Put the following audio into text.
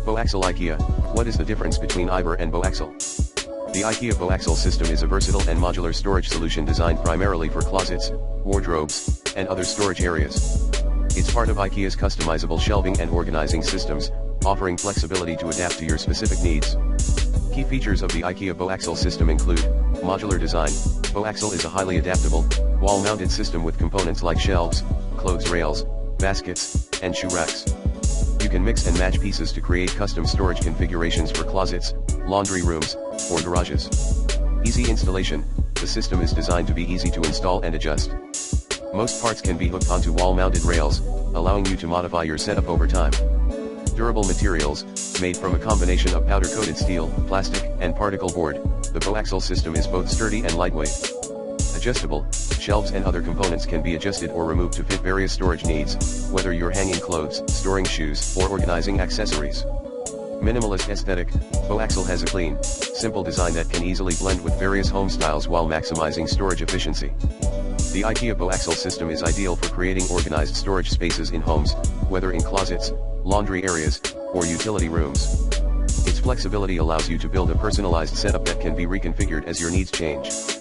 BOAXEL IKEA. What is the difference between Ivar and Boaxel? The IKEA Boaxel system is a versatile and modular storage solution designed primarily for closets, wardrobes, and other storage areas. It's part of IKEA's customizable shelving and organizing systems, offering flexibility to adapt to your specific needs. Key features of the IKEA Boaxel system include modular design. Boaxel is a highly adaptable, wall-mounted system with components like shelves, clothes rails, baskets, and shoe racks. You can mix and match pieces to create custom storage configurations for closets, laundry rooms, or garages. Easy installation. The system is designed to be easy to install and adjust. Most parts can be hooked onto wall-mounted rails, allowing you to modify your setup over time. Durable materials, made from a combination of powder-coated steel, plastic, and particle board, the Boaxel system is both sturdy and lightweight. Adjustable, shelves and other components can be adjusted or removed to fit various storage needs, whether you're hanging clothes, storing shoes, or organizing accessories. Minimalist aesthetic. Boaxel has a clean, simple design that can easily blend with various home styles while maximizing storage efficiency. The IKEA Boaxel system is ideal for creating organized storage spaces in homes, whether in closets, laundry areas, or utility rooms. Its flexibility allows you to build a personalized setup that can be reconfigured as your needs change.